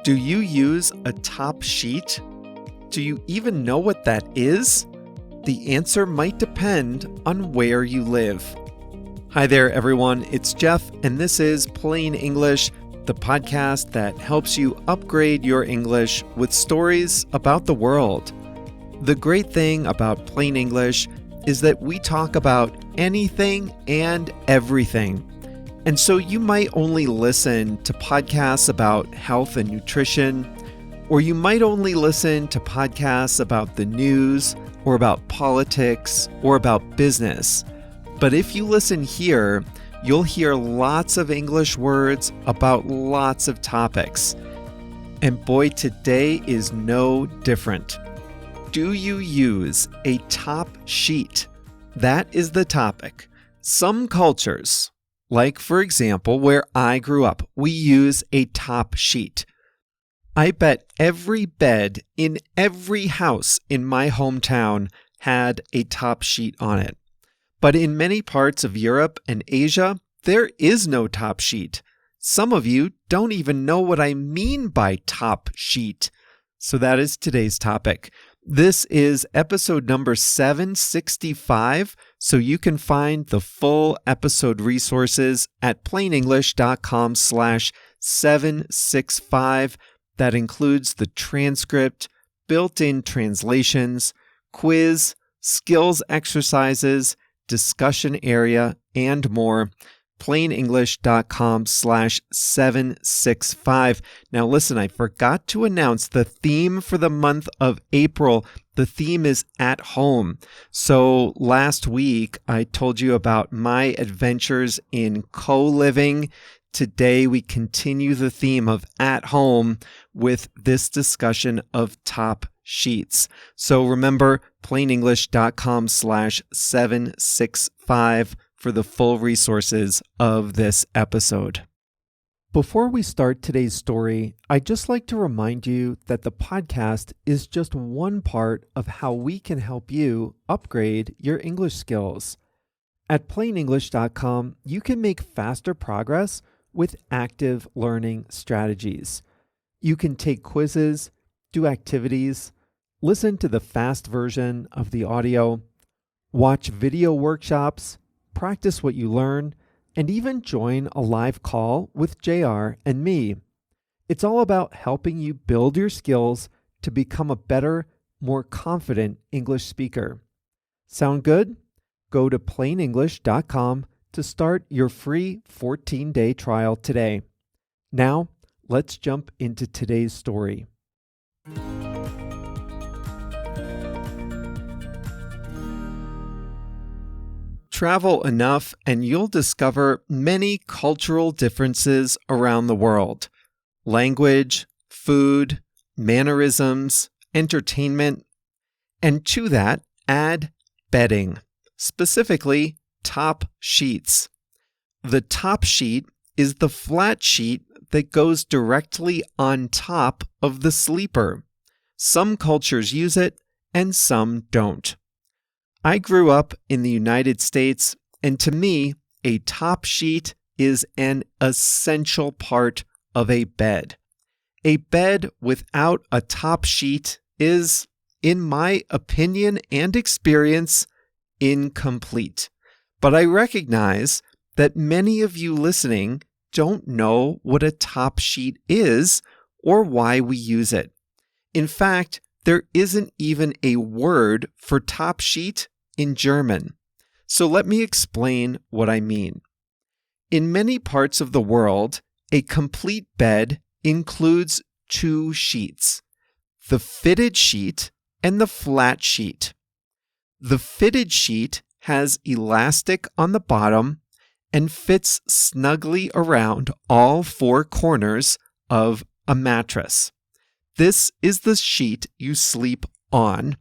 Do you use a top sheet? Do you even know what that is? The answer might depend on where you live. Hi there, everyone. It's Jeff, and this is Plain English, the podcast that helps you upgrade your English with stories about the world. The great thing about Plain English is that we talk about anything and everything. And so you might only listen to podcasts about health and nutrition, or you might only listen to podcasts about the news, or about politics, or about business. But if you listen here, you'll hear lots of English words about lots of topics. And boy, today is no different. Do you use a top sheet? That is the topic. Some cultures, like for example, where I grew up, we use a top sheet. I bet every bed in every house in my hometown had a top sheet on it. But in many parts of Europe and Asia, there is no top sheet. Some of you don't even know what I mean by top sheet. So that is today's topic. This is episode number 765, so you can find the full episode resources at plainenglish.com/765. That includes the transcript, built-in translations, quiz, skills exercises, discussion area, and more. plainenglish.com/765. Now listen, I forgot to announce the theme for the month of April. The theme is at home. So last week I told you about my adventures in co-living. Today we continue the theme of at home with this discussion of top sheets. So remember plainenglish.com/765 for the full resources of this episode. Before we start today's story, I'd just like to remind you that the podcast is just one part of how we can help you upgrade your English skills. At plainenglish.com, you can make faster progress with active learning strategies. You can take quizzes, do activities, listen to the fast version of the audio, watch video workshops, practice what you learn, and even join a live call with JR and me. It's all about helping you build your skills to become a better, more confident English speaker. Sound good? Go to plainenglish.com to start your free 14-day trial today. Now, let's jump into today's story. Travel enough and you'll discover many cultural differences around the world. Language, food, mannerisms, entertainment, and to that, add bedding, specifically top sheets. The top sheet is the flat sheet that goes directly on top of the sleeper. Some cultures use it and some don't. I grew up in the United States, and to me, a top sheet is an essential part of a bed. A bed without a top sheet is, in my opinion and experience, incomplete. But I recognize that many of you listening don't know what a top sheet is or why we use it. In fact, there isn't even a word for top sheet in German. So let me explain what I mean. In many parts of the world, a complete bed includes two sheets, the fitted sheet and the flat sheet. The fitted sheet has elastic on the bottom and fits snugly around all four corners of a mattress. This is the sheet you sleep on,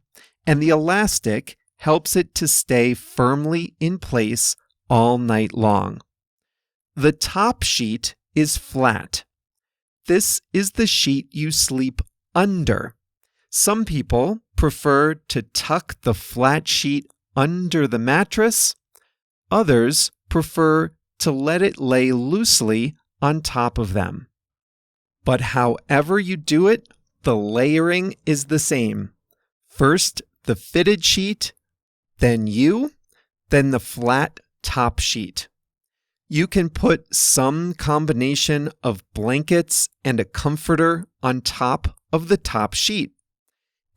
and the elastic helps it to stay firmly in place all night long. The top sheet is flat. This is the sheet you sleep under. Some people prefer to tuck the flat sheet under the mattress. Others prefer to let it lay loosely on top of them. But however you do it, the layering is the same. First, the fitted sheet, then you, then the flat top sheet. You can put some combination of blankets and a comforter on top of the top sheet.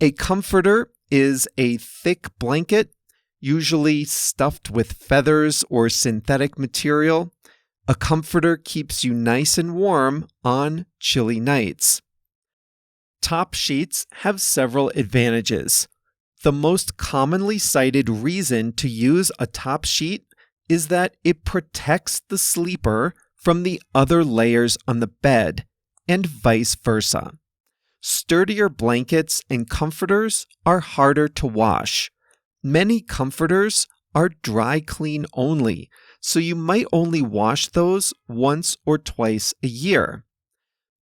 A comforter is a thick blanket, usually stuffed with feathers or synthetic material. A comforter keeps you nice and warm on chilly nights. Top sheets have several advantages. The most commonly cited reason to use a top sheet is that it protects the sleeper from the other layers on the bed, and vice versa. Sturdier blankets and comforters are harder to wash. Many comforters are dry clean only, so you might only wash those once or twice a year.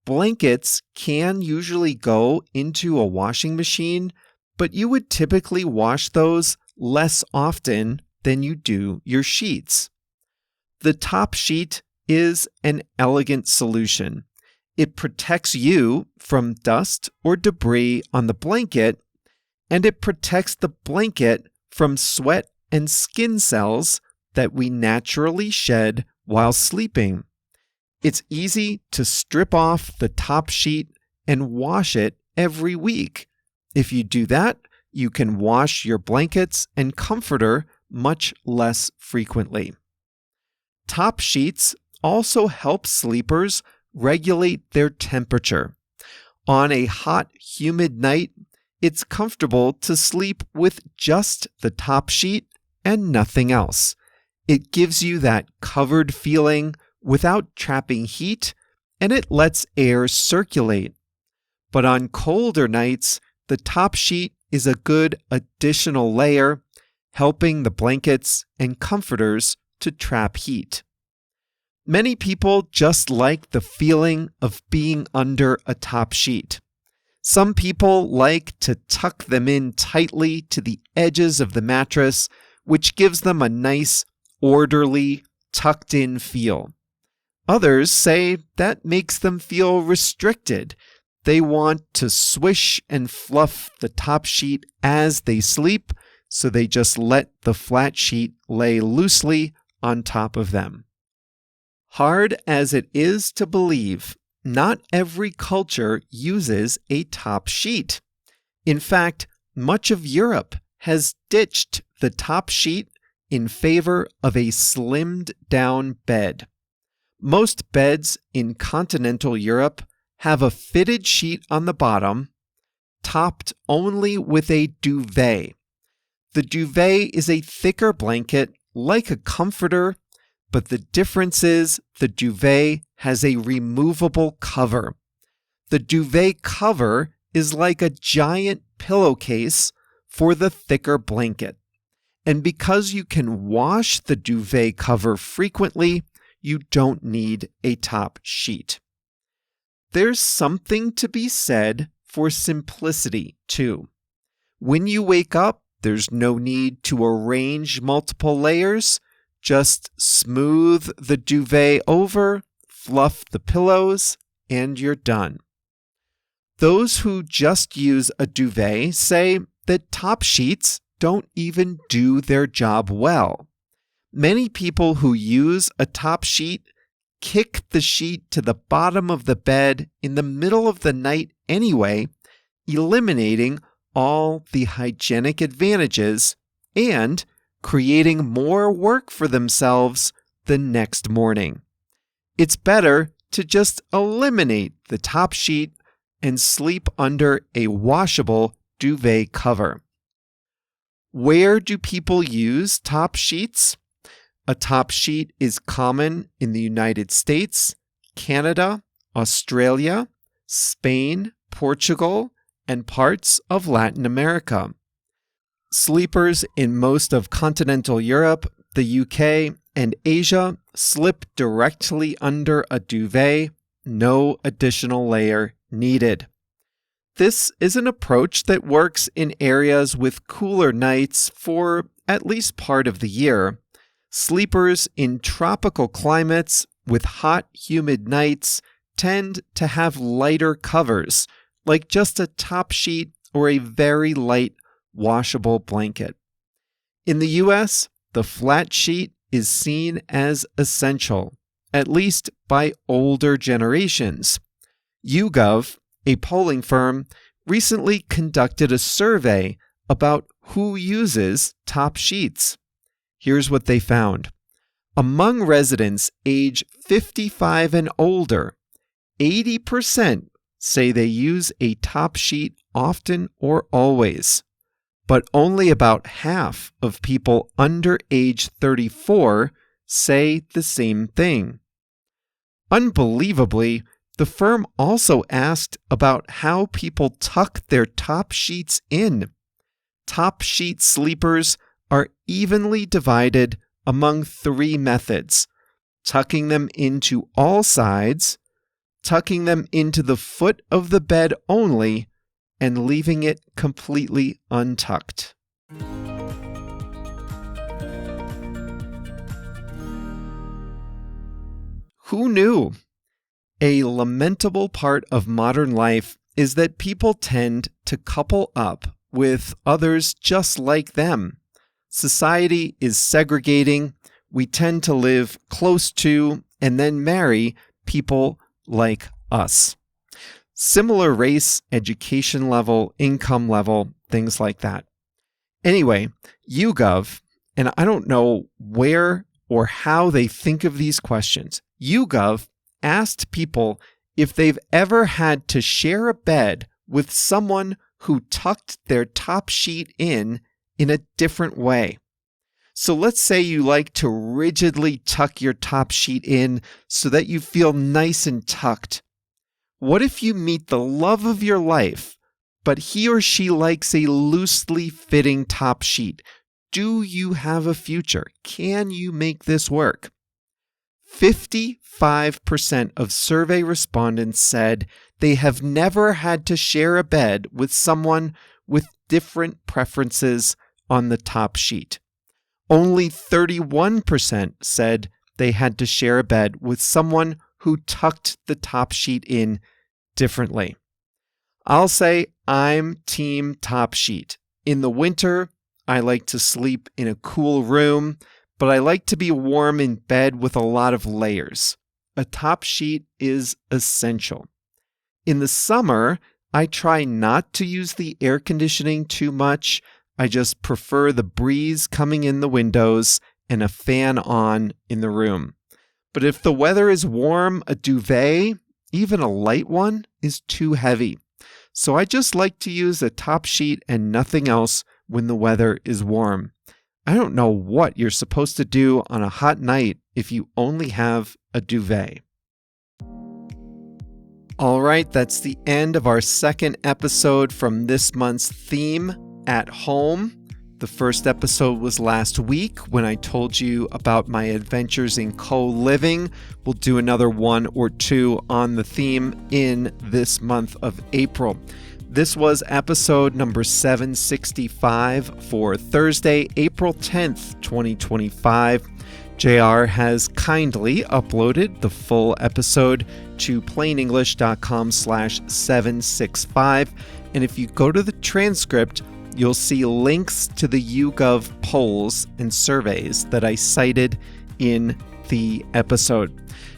Blankets can usually go into a washing machine, but you would typically wash those less often than you do your sheets. The top sheet is an elegant solution. It protects you from dust or debris on the blanket, and it protects the blanket from sweat and skin cells that we naturally shed while sleeping. It's easy to strip off the top sheet and wash it every week. If you do that, you can wash your blankets and comforter much less frequently. Top sheets also help sleepers regulate their temperature. On a hot, humid night, it's comfortable to sleep with just the top sheet and nothing else. It gives you that covered feeling without trapping heat, and it lets air circulate. But on colder nights, the top sheet is a good additional layer, helping the blankets and comforters to trap heat. Many people just like the feeling of being under a top sheet. Some people like to tuck them in tightly to the edges of the mattress, which gives them a nice, orderly, tucked-in feel. Others say that makes them feel restricted. They want to swish and fluff the top sheet as they sleep, so they just let the flat sheet lay loosely on top of them. Hard as it is to believe, not every culture uses a top sheet. In fact, much of Europe has ditched the top sheet in favor of a slimmed-down bed. Most beds in continental Europe have a fitted sheet on the bottom, topped only with a duvet. The duvet is a thicker blanket like a comforter, but the difference is the duvet has a removable cover. The duvet cover is like a giant pillowcase for the thicker blanket. And because you can wash the duvet cover frequently, you don't need a top sheet. There's something to be said for simplicity, too. When you wake up, there's no need to arrange multiple layers. Just smooth the duvet over, fluff the pillows, and you're done. Those who just use a duvet say that top sheets don't even do their job well. Many people who use a top sheet kick the sheet to the bottom of the bed in the middle of the night anyway, eliminating all the hygienic advantages and creating more work for themselves the next morning. It's better to just eliminate the top sheet and sleep under a washable duvet cover. Where do people use top sheets? A top sheet is common in the United States, Canada, Australia, Spain, Portugal, and parts of Latin America. Sleepers in most of continental Europe, the UK, and Asia slip directly under a duvet, no additional layer needed. This is an approach that works in areas with cooler nights for at least part of the year. Sleepers in tropical climates with hot, humid nights tend to have lighter covers, like just a top sheet or a very light washable blanket. In the US, the flat sheet is seen as essential, at least by older generations. YouGov, a polling firm, recently conducted a survey about who uses top sheets. Here's what they found. Among residents age 55 and older, 80% say they use a top sheet often or always, but only about half of people under age 34 say the same thing. Unbelievably, the firm also asked about how people tuck their top sheets in. Top sheet sleepers are evenly divided among 3 methods: tucking them into all sides, tucking them into the foot of the bed only, and leaving it completely untucked. Who knew? A lamentable part of modern life is that people tend to couple up with others just like them. Society is segregating. We tend to live close to and then marry people like us. Similar race, education level, income level, things like that. Anyway, YouGov, and I don't know where or how they think of these questions. YouGov asked people if they've ever had to share a bed with someone who tucked their top sheet in a different way. So let's say you like to rigidly tuck your top sheet in so that you feel nice and tucked. What if you meet the love of your life, but he or she likes a loosely fitting top sheet? Do you have a future? Can you make this work? 55% of survey respondents said they have never had to share a bed with someone with different preferences on the top sheet. Only 31% said they had to share a bed with someone who tucked the top sheet in differently. I'll say I'm team top sheet. In the winter, I like to sleep in a cool room, but I like to be warm in bed with a lot of layers. A top sheet is essential. In the summer, I try not to use the air conditioning too much. I just prefer the breeze coming in the windows and a fan on in the room. But if the weather is warm, a duvet, even a light one, is too heavy. So I just like to use a top sheet and nothing else when the weather is warm. I don't know what you're supposed to do on a hot night if you only have a duvet. All right, that's the end of our second episode from this month's theme, At Home. The first episode was last week when I told you about my adventures in co-living. We'll do another 1 or 2 on the theme in this month of April. This was episode number 765 for Thursday, April 10th, 2025. JR has kindly uploaded the full episode to plainenglish.com/765. And if you go to the transcript, you'll see links to the YouGov polls and surveys that I cited in the episode.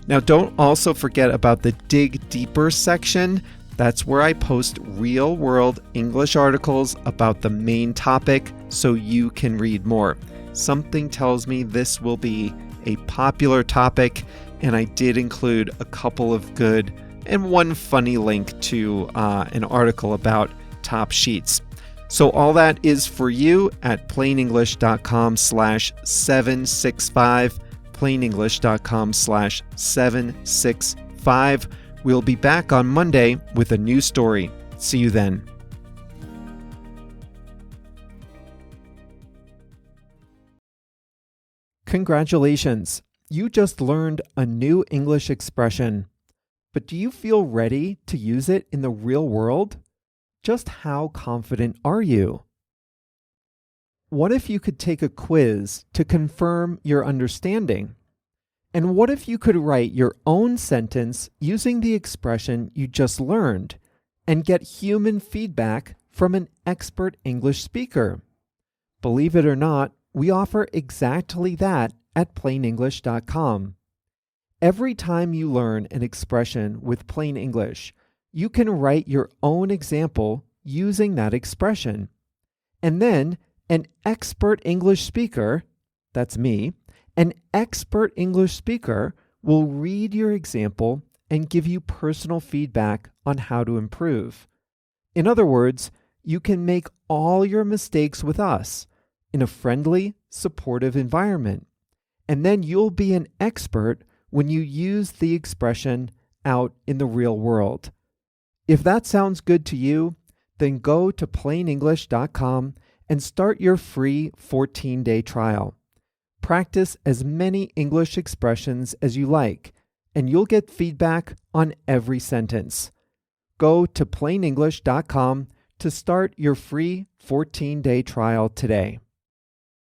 Now, don't also forget about the Dig Deeper section. That's where I post real-world English articles about the main topic so you can read more. Something tells me this will be a popular topic, and I did include a couple of good and one funny link to an article about top sheets. So all that is for you at plainenglish.com/765, plainenglish.com/765. We'll be back on Monday with a new story. See you then. Congratulations! You just learned a new English expression. But do you feel ready to use it in the real world? Just how confident are you? What if you could take a quiz to confirm your understanding? And what if you could write your own sentence using the expression you just learned and get human feedback from an expert English speaker? Believe it or not, we offer exactly that at plainenglish.com. Every time you learn an expression with Plain English, you can write your own example using that expression. And then an expert English speaker, that's me, an expert English speaker will read your example and give you personal feedback on how to improve. In other words, you can make all your mistakes with us in a friendly, supportive environment. And then you'll be an expert when you use the expression out in the real world. If that sounds good to you, then go to plainenglish.com and start your free 14-day trial. Practice as many English expressions as you like, and you'll get feedback on every sentence. Go to plainenglish.com to start your free 14-day trial today.